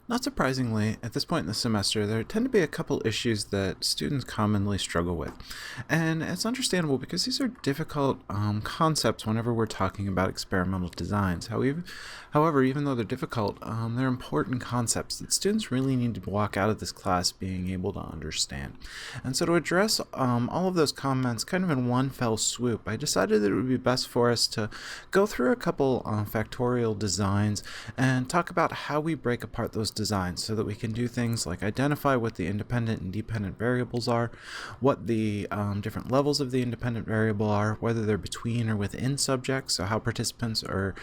Not surprisingly, at this point in the semester, there tend to be a couple issues that students commonly struggle with. And it's understandable because these are difficult concepts whenever we're talking about experimental designs. However, even though they're difficult, they're important concepts that students really need to walk out of this class being able to understand. And so to address all of those comments kind of in one fell swoop, I decided that it would be best for us to go through a couple factorial designs and talk about how we break apart those designs so that we can do things like identify what the independent and dependent variables are, what the different levels of the independent variable are, whether they're between or within subjects, so how participants are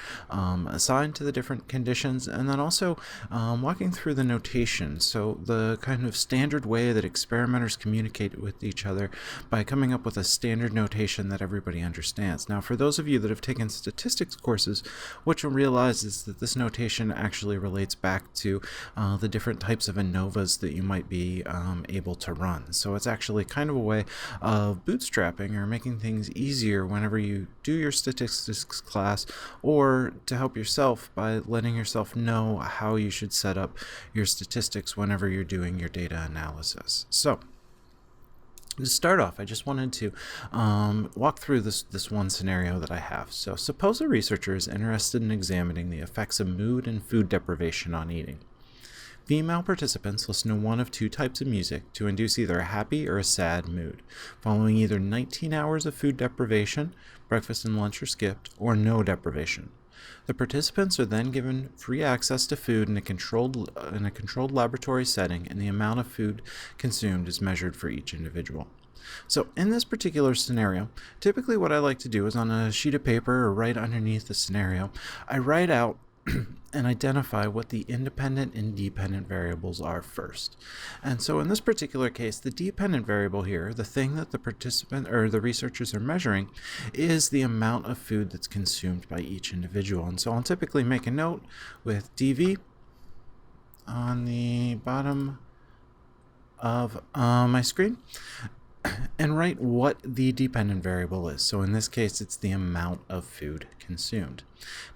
assigned to the different conditions, and then also walking through the notation, so the kind of standard way that experimenters communicate with each other by coming up with a standard notation that everybody understands. Now, for those of you that have taken statistics courses, what you'll realize is that this notation actually relates back to the different types of ANOVAs that you might be able to run. So it's actually kind of a way of bootstrapping or making things easier whenever you do your statistics class, or to help yourself by letting yourself know how you should set up your statistics whenever you're doing your data analysis. So to start off, I just wanted to walk through this one scenario that I have. So suppose a researcher is interested in examining the effects of mood and food deprivation on eating. Female participants listen to one of two types of music to induce either a happy or a sad mood, following either 19 hours of food deprivation, breakfast and lunch are skipped, or no deprivation. The participants are then given free access to food in a controlled laboratory setting, and the amount of food consumed is measured for each individual. So in this particular scenario, typically what I like to do is on a sheet of paper or right underneath the scenario, I write out and identify what the independent and dependent variables are first. And so in this particular case, the dependent variable here, the thing that the participant or the researchers are measuring, is the amount of food that's consumed by each individual. And so I'll typically make a note with dv on the bottom of my screen and write what the dependent variable is. So in this case, it's the amount of food consumed.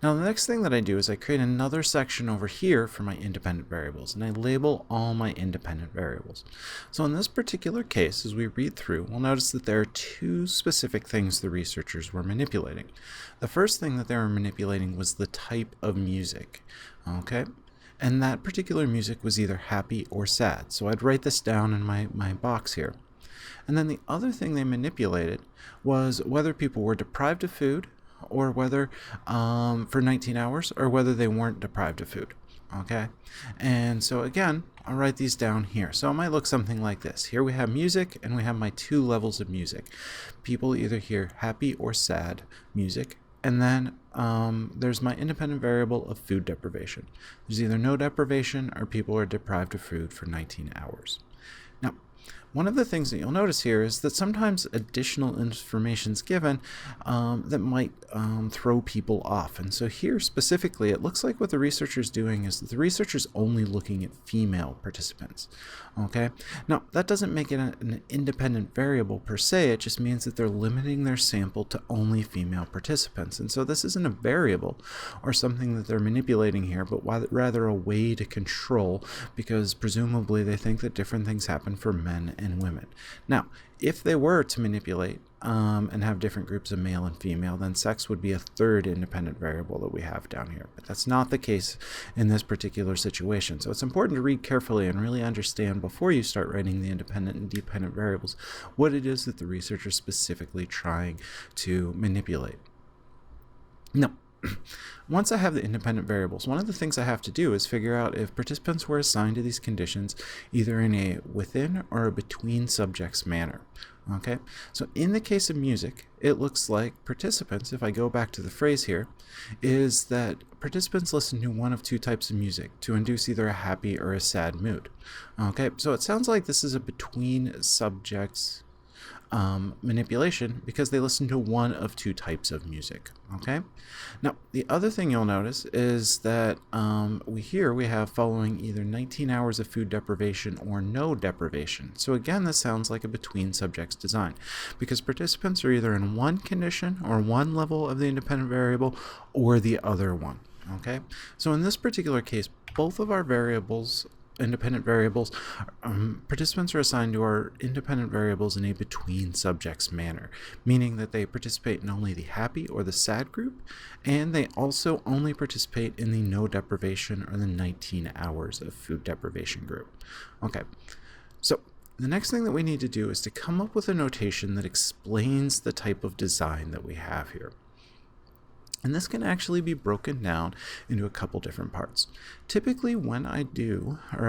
Now, the next thing that I do is I create another section over here for my independent variables, and I label all my independent variables. So in this particular case, as we read through, we'll notice that there are two specific things the researchers were manipulating. The first thing that they were manipulating was the type of music, okay? And that particular music was either happy or sad. So I'd write this down in my box here. And then the other thing they manipulated was whether people were deprived of food, or whether for 19 hours, or whether they weren't deprived of food. Okay, and so again, I'll write these down here. So it might look something like this. Here we have music, and we have my two levels of music. People either hear happy or sad music, and then there's my independent variable of food deprivation. There's either no deprivation, or people are deprived of food for 19 hours. Now, one of the things that you'll notice here is that sometimes additional information is given that might throw people off. And so here specifically, it looks like what the researcher is doing is that the researcher is only looking at female participants. Okay, now that doesn't make it an independent variable per se. It just means that they're limiting their sample to only female participants. And so this isn't a variable or something that they're manipulating here, but rather a way to control, because presumably they think that different things happen for men and women. Now, if they were to manipulate and have different groups of male and female, then sex would be a third independent variable that we have down here. But that's not the case in this particular situation. So it's important to read carefully and really understand before you start writing the independent and dependent variables what it is that the researcher is specifically trying to manipulate. Now, once I have the independent variables, one of the things I have to do is figure out if participants were assigned to these conditions either in a within or a between subjects manner. Okay, so in the case of music, it looks like participants, if I go back to the phrase here, is that participants listen to one of two types of music to induce either a happy or a sad mood. Okay, so it sounds like this is a between subjects manipulation because they listen to one of two types of music. Okay, now the other thing you'll notice is that we have following either 19 hours of food deprivation or no deprivation. So again, this sounds like a between subjects design because participants are either in one condition or one level of the independent variable or the other one. Okay, so in this particular case, both of our variables, independent variables, participants are assigned to our independent variables in a between subjects manner, meaning that they participate in only the happy or the sad group, and they also only participate in the no deprivation or the 19 hours of food deprivation group. Okay, so the next thing that we need to do is to come up with a notation that explains the type of design that we have here. And this can actually be broken down into a couple different parts. Typically when I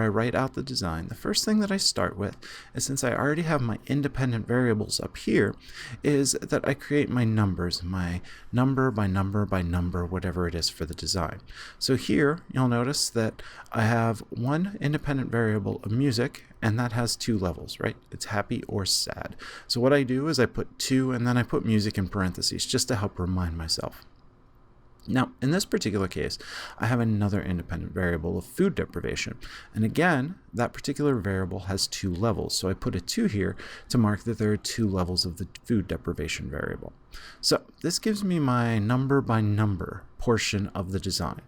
write out the design, the first thing that I start with is, since I already have my independent variables up here, is that I create my numbers, my number by number by number, whatever it is for the design. So here you'll notice that I have one independent variable of music, and that has two levels, right? It's happy or sad. So what I do is I put 2 and then I put music in parentheses just to help remind myself. Now, in this particular case, I have another independent variable of food deprivation. And again, that particular variable has 2 levels. So I put a 2 here to mark that there are 2 levels of the food deprivation variable. So this gives me my number by number portion of the design.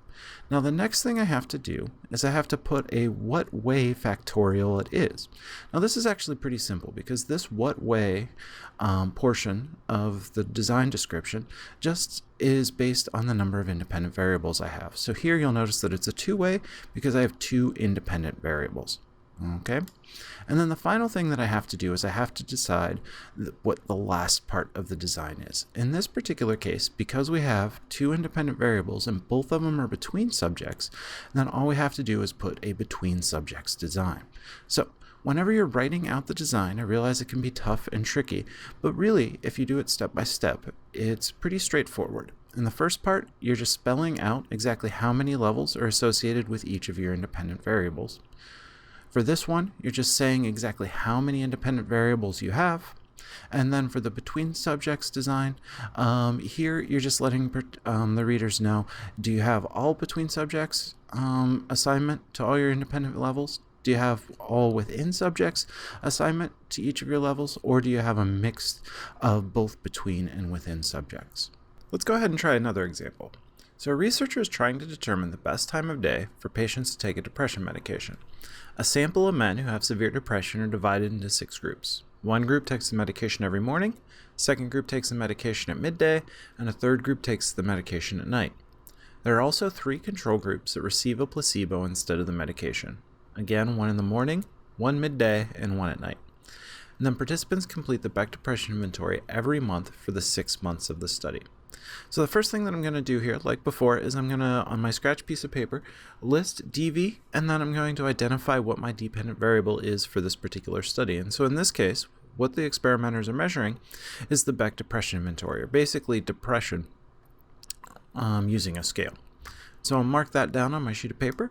Now, the next thing I have to do is I have to put a what way factorial it is. Now, this is actually pretty simple, because this what way portion of the design description just is based on the number of independent variables I have. So here you'll notice that it's a 2-way because I have 2 independent variables. Okay, and then the final thing that I have to do is I have to decide what the last part of the design is. In this particular case, because we have 2 independent variables and both of them are between subjects, then all we have to do is put a between subjects design. So whenever you're writing out the design, I realize it can be tough and tricky, but really, if you do it step by step, it's pretty straightforward. In the first part, you're just spelling out exactly how many levels are associated with each of your independent variables. For this one, you're just saying exactly how many independent variables you have. And then for the between subjects design, here you're just letting the readers know, do you have all between subjects assignment to all your independent levels? Do you have all within subjects assignment to each of your levels? Or do you have a mix of both between and within subjects? Let's go ahead and try another example. So a researcher is trying to determine the best time of day for patients to take a depression medication. A sample of men who have severe depression are divided into 6 groups. One group takes the medication every morning, second group takes the medication at midday, and a third group takes the medication at night. There are also 3 control groups that receive a placebo instead of the medication. Again, 1 in the morning, 1 midday, and 1 at night. And then participants complete the Beck Depression Inventory every month for the 6 months of the study. So the first thing that I'm going to do here, like before, is I'm going to, on my scratch piece of paper, list DV, and then I'm going to identify what my dependent variable is for this particular study. And so in this case, what the experimenters are measuring is the Beck Depression Inventory, or basically depression using a scale. So I'll mark that down on my sheet of paper.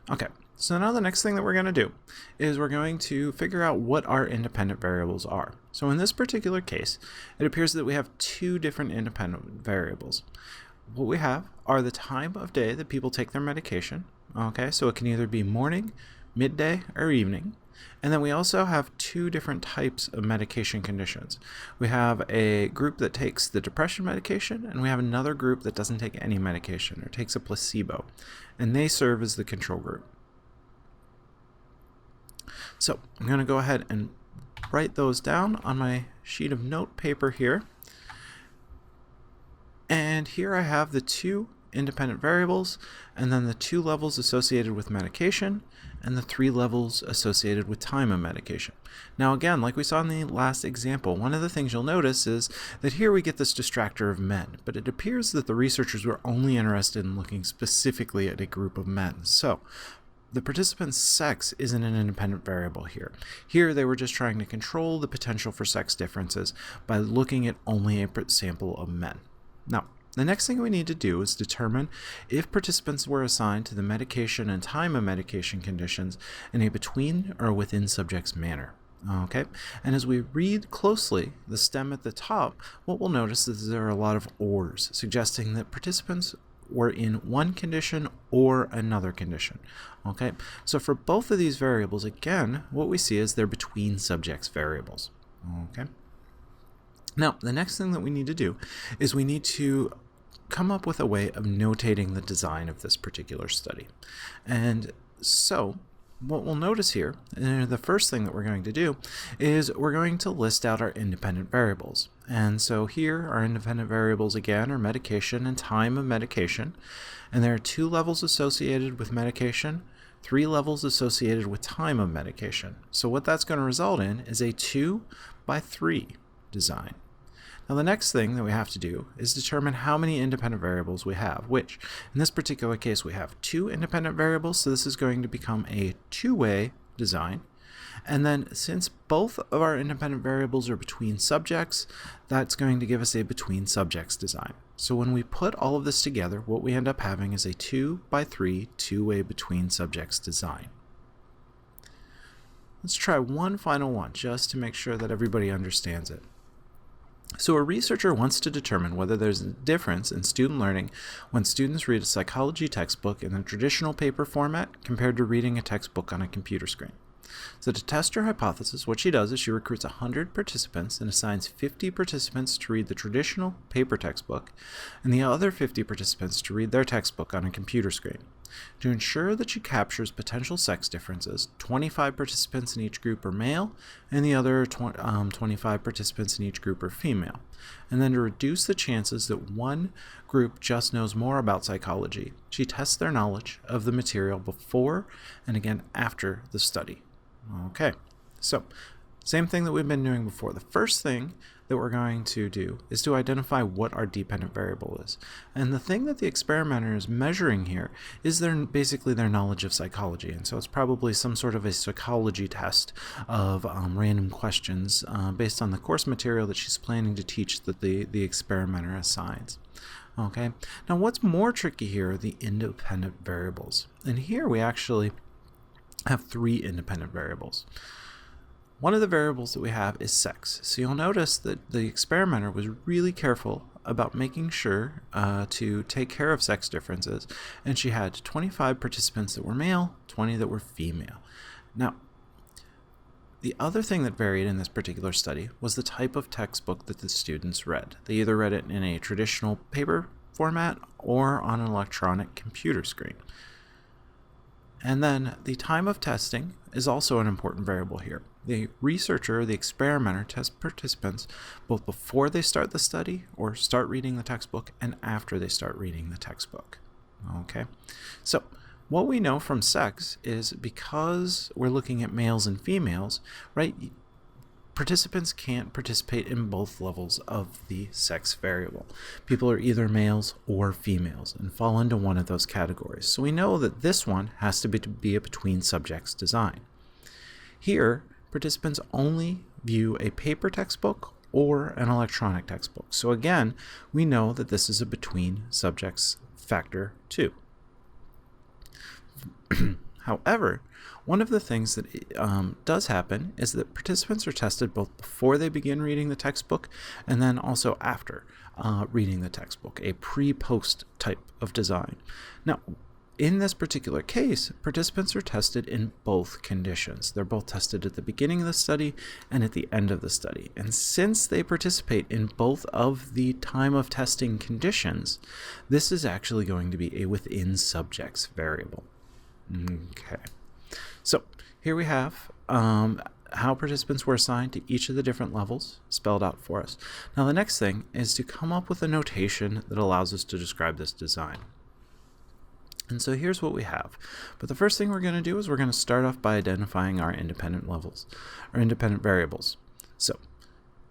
Okay. So now the next thing that we're going to do is we're going to figure out what our independent variables are. So in this particular case, it appears that we have 2 different independent variables. What we have are the time of day that people take their medication. Okay, so it can either be morning, midday, or evening. And then we also have 2 different types of medication conditions. We have a group that takes the depression medication, and we have another group that doesn't take any medication or takes a placebo, and they serve as the control group. So I'm going to go ahead and write those down on my sheet of note paper here. And here I have the 2 independent variables, and then the 2 levels associated with medication, and the 3 levels associated with time of medication. Now again, like we saw in the last example, one of the things you'll notice is that here we get this distractor of men, but it appears that the researchers were only interested in looking specifically at a group of men. So the participant's sex isn't an independent variable here. Here they were just trying to control the potential for sex differences by looking at only a sample of men. Now, the next thing we need to do is determine if participants were assigned to the medication and time of medication conditions in a between or within subjects manner. Okay, and as we read closely the stem at the top, what we'll notice is there are a lot of ors, suggesting that participants were in one condition or another condition. Okay, so for both of these variables, again, what we see is they're between subjects variables. Okay, now the next thing that we need to do is we need to come up with a way of notating the design of this particular study. And so what we'll notice here, the first thing that we're going to do is we're going to list out our independent variables. And so here our independent variables again are medication and time of medication. And there are 2 levels associated with medication, 3 levels associated with time of medication. So what that's going to result in is a 2 by 3 design. Now the next thing that we have to do is determine how many independent variables we have, which in this particular case we have 2 independent variables, so this is going to become a 2-way design. And then since both of our independent variables are between subjects, that's going to give us a between subjects design. So when we put all of this together, what we end up having is a 2 by 3 2-way between subjects design. Let's try one final one just to make sure that everybody understands it. So a researcher wants to determine whether there's a difference in student learning when students read a psychology textbook in the traditional paper format compared to reading a textbook on a computer screen. So to test her hypothesis, what she does is she recruits 100 participants and assigns 50 participants to read the traditional paper textbook and the other 50 participants to read their textbook on a computer screen. To ensure that she captures potential sex differences, 25 participants in each group are male and the other 25 participants in each group are female. And then to reduce the chances that one group just knows more about psychology, she tests their knowledge of the material before and again after the study. Okay, so same thing that we've been doing before. The first thing that we're going to do is to identify what our dependent variable is. And the thing that the experimenter is measuring here is basically their knowledge of psychology. And so it's probably some sort of a psychology test of random questions based on the course material that she's planning to teach that the experimenter assigns. Okay, now what's more tricky here are the independent variables. And here we actually have 3 independent variables. One of the variables that we have is sex. So you'll notice that the experimenter was really careful about making sure to take care of sex differences, and she had 25 participants that were male, 20 that were female. Now, the other thing that varied in this particular study was the type of textbook that the students read. They either read it in a traditional paper format or on an electronic computer screen. And then the time of testing is also an important variable here. The researcher, the experimenter, tests participants both before they start the study or start reading the textbook and after they start reading the textbook. Okay, so what we know from sex is because we're looking at males and females, right? Participants can't participate in both levels of the sex variable. People are either males or females and fall into one of those categories. So we know that this one has to be a between subjects design. Here, participants only view a paper textbook or an electronic textbook. So again, we know that this is a between subjects factor 2. However, one of the things that does happen is that participants are tested both before they begin reading the textbook and then also after reading the textbook, a pre-post type of design. Now, in this particular case, participants are tested in both conditions. They're both tested at the beginning of the study and at the end of the study. And since they participate in both of the time of testing conditions, this is actually going to be a within subjects variable. Okay, so here we have how participants were assigned to each of the different levels spelled out for us. Now the next thing is to come up with a notation that allows us to describe this design. And so here's what we have. But the first thing we're going to do is we're going to start off by identifying our independent levels, or independent variables. So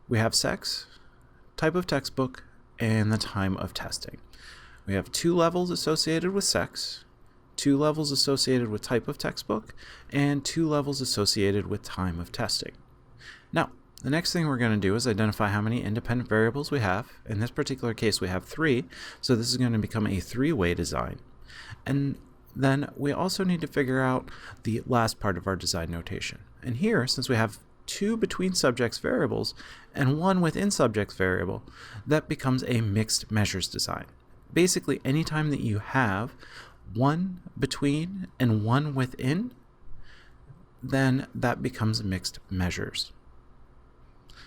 we have sex, type of textbook, and the time of testing. We have 2 levels associated with sex, 2 levels associated with type of textbook, and 2 levels associated with time of testing. Now, the next thing we're going to do is identify how many independent variables we have. In this particular case, we have 3, so this is going to become a 3-way design. And then we also need to figure out the last part of our design notation. And here, since we have 2 between subjects variables and 1 within subjects variable, that becomes a mixed measures design. Basically, anytime that you have 1 between and 1 within, then that becomes mixed measures.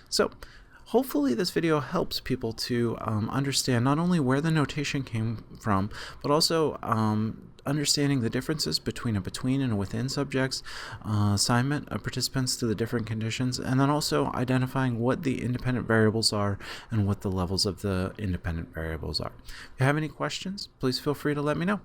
So Hopefully this video helps people to understand not only where the notation came from, but also understanding the differences between a between and a within subjects, assignment of participants to the different conditions, and then also identifying what the independent variables are and what the levels of the independent variables are. If you have any questions, please feel free to let me know.